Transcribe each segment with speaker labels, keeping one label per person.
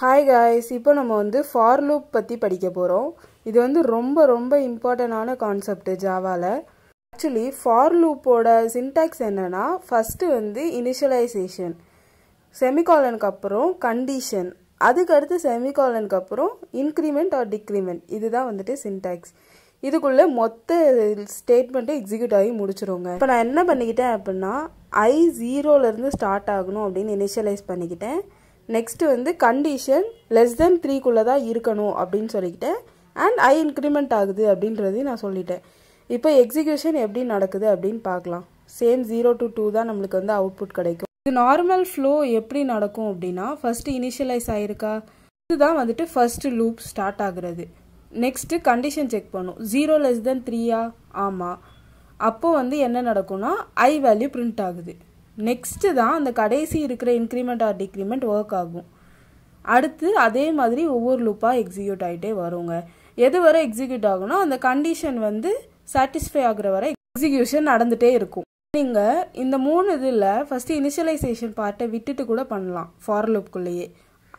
Speaker 1: Hi guys, இப்போ நம்ம வந்து for loop பத்தி படிக்க போறோம். இது வந்து ரொம்ப இம்பார்ட்டன்டான கான்செப்ட் ஜாவால. Actually for loop ஓட syntax என்னன்னா first வந்து initialization, semicolon க்கு அப்புறம் condition, அதுக்கு அடுத்து semicolon க்கு அப்புறம் increment or decrement. இதுதான் வந்துட்டு syntax. இதுக்குள்ள மொத்த ஸ்டேட்மென்ட் எக்ஸிக்யூட் ஆகி முடிச்சிரோங்க. இப்போ நான் என்ன பண்ணிக்கிட்டேன் அப்படினா I 0 ல இருந்து ஸ்டார்ட் ஆகணும் அப்படினு இனிஷியலைஸ் பண்ணிக்கிட்டேன். நெக்ஸ்ட் வந்து கண்டிஷன் less than 3 குள்ள தான் இருக்கணும் அப்படினு சொல்லிட்டேன் and I இன்கிரிமென்ட் ஆகுது அப்படின்றது நான் சொல்லிட்டேன். இப்போ எக்ஸிகியூஷன் எப்படி நடக்குது அப்படினு பார்க்கலாம். சேம் 0 to 2 தான் நமக்கு வந்து அவுட்புட் கிடைக்கும். இது நார்மல் ஃப்ளோ எப்படி நடக்கும் அப்படினா ஃபர்ஸ்ட் இனிஷியலைஸ் ஆயிருக்கா, இதுதான் வந்துட்டு ஃபர்ஸ்ட் லூப் ஸ்டார்ட் ஆகுறது. நெக்ஸ்ட் கண்டிஷன் செக் பண்ணும். 0 less than 3 ஆமா. அப்போ வந்து என்ன நடக்கும்னா I வேல்யூ பிரிண்ட் ஆகுது. நெக்ஸ்ட் தான் அந்த கடைசி இருக்கிற இன்கிரிமெண்ட் ஆர் டிக்ரிமெண்ட் ஒர்க் ஆகும். அடுத்து அதே மாதிரி ஒவ்வொரு லூப்பா எக்ஸிக்யூட் ஆகிட்டே வருங்க. எது வரை எக்ஸிக்யூட் ஆகும்னா அந்த கண்டிஷன் வந்து சாட்டிஸ்ஃபை ஆகுற வரை எக்ஸிக்யூஷன் நடந்துட்டே இருக்கும். நீங்க இந்த 3 இதில் ஃபர்ஸ்ட் இனிஷியலைசேஷன் பார்ட்டை விட்டுட்டு கூட பண்ணலாம் ஃபார் லூப்குள்ளேயே.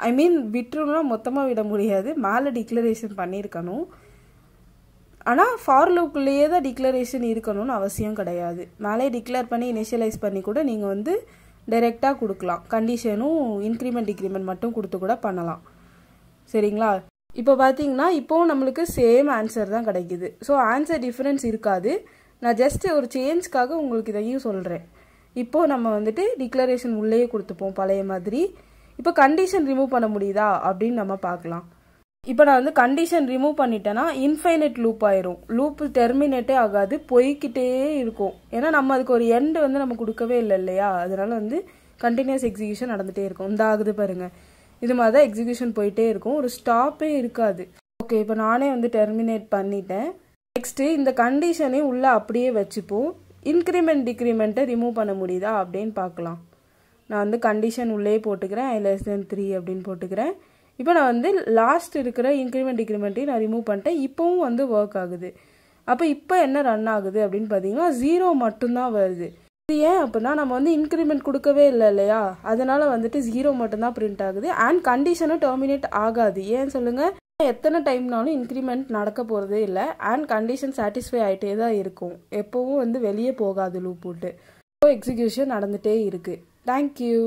Speaker 1: ஐ மீன் விட்டுருனா மொத்தமாக விட முடியாது, மேலே டிக்ளரேஷன் பண்ணியிருக்கணும். ஆனால் ஃபார் லூப்குள்ளேயே தான் டிக்ளரேஷன் இருக்கணும்னு அவசியம் கிடையாது. மேலே டிக்ளேர் பண்ணி இனிஷியலைஸ் பண்ணி கூட நீங்கள் வந்து டைரெக்டாக கொடுக்கலாம். கண்டிஷனும் இன்க்ரிமெண்ட் டிக்ரிமெண்ட் மட்டும் கொடுத்து கூட பண்ணலாம். சரிங்களா? இப்போ பார்த்தீங்கன்னா இப்போவும் நம்மளுக்கு சேம் ஆன்சர் தான் கிடைக்குது. ஸோ ஆன்சர் டிஃப்ரென்ஸ் இருக்காது. நான் ஜஸ்ட் ஒரு சேஞ்ச்காக உங்களுக்கு இதையும் சொல்கிறேன். இப்போது நம்ம வந்துட்டு டிக்ளரேஷன் உள்ளேயே கொடுத்துப்போம் பழைய மாதிரி. இப்போ கண்டிஷன் ரிமூவ் பண்ண முடியுதா அப்படின்னு நம்ம பார்க்கலாம். இப்போ நான் வந்து கண்டிஷன் ரிமூவ் பண்ணிட்டேன்னா இன்ஃபைனைட் லூப் ஆயிரும். லூப் டெர்மினேட்டே ஆகாது, போய்கிட்டே இருக்கும். ஏன்னா நம்ம அதுக்கு ஒரு எண்ட் வந்து நம்ம கொடுக்கவே இல்லை இல்லையா, அதனால வந்து கண்டினியூஸ் எக்ஸிகியூஷன் நடந்துகிட்டே இருக்கும். இந்த ஆகுது பாருங்க, இது மாதிரி தான் எக்ஸிகியூஷன் போயிட்டே இருக்கும், ஒரு ஸ்டாப்பே இருக்காது. ஓகே, இப்போ நானே வந்து டெர்மினேட் பண்ணிட்டேன். நெக்ஸ்ட் இந்த கண்டிஷனையும் உள்ள அப்படியே வச்சுப்போம். இன்க்ரிமெண்ட் டிக்ரிமெண்ட்டை ரிமூவ் பண்ண முடியுதா அப்படின்னு பார்க்கலாம். நான் வந்து கண்டிஷன் உள்ளே போட்டுக்கிறேன், I less than 3 அப்படின்னு போட்டுக்கிறேன். இப்போ நான் வந்து லாஸ்ட் இருக்கிற இன்க்ரிமெண்ட் டிக்ரிமெண்ட்டையும் நான் ரிமூவ் பண்ணிட்டேன். இப்போவும் வந்து ஒர்க் ஆகுது. அப்போ இப்போ என்ன ரன் ஆகுது அப்படின்னு பார்த்தீங்கன்னா 0 மட்டும்தான் வருது. இது ஏன் அப்படின்னா நம்ம வந்து இன்க்ரிமெண்ட் கொடுக்கவே இல்லை இல்லையா, அதனால வந்துட்டு 0 மட்டும்தான் பிரிண்ட் ஆகுது. அண்ட் கண்டிஷனும் டெர்மினேட் ஆகாது. ஏன்னு சொல்லுங்க, எத்தனை டைம்னாலும் இன்க்ரிமெண்ட் நடக்க போகிறதே இல்லை. அண்ட் கண்டிஷன் சாட்டிஸ்ஃபை ஆகிட்டே தான் இருக்கும். எப்போவும் வந்து வெளியே போகாது லூப் போட்டு. எக்ஸிக்யூஷன் நடந்துகிட்டே இருக்கு. தேங்க்யூ.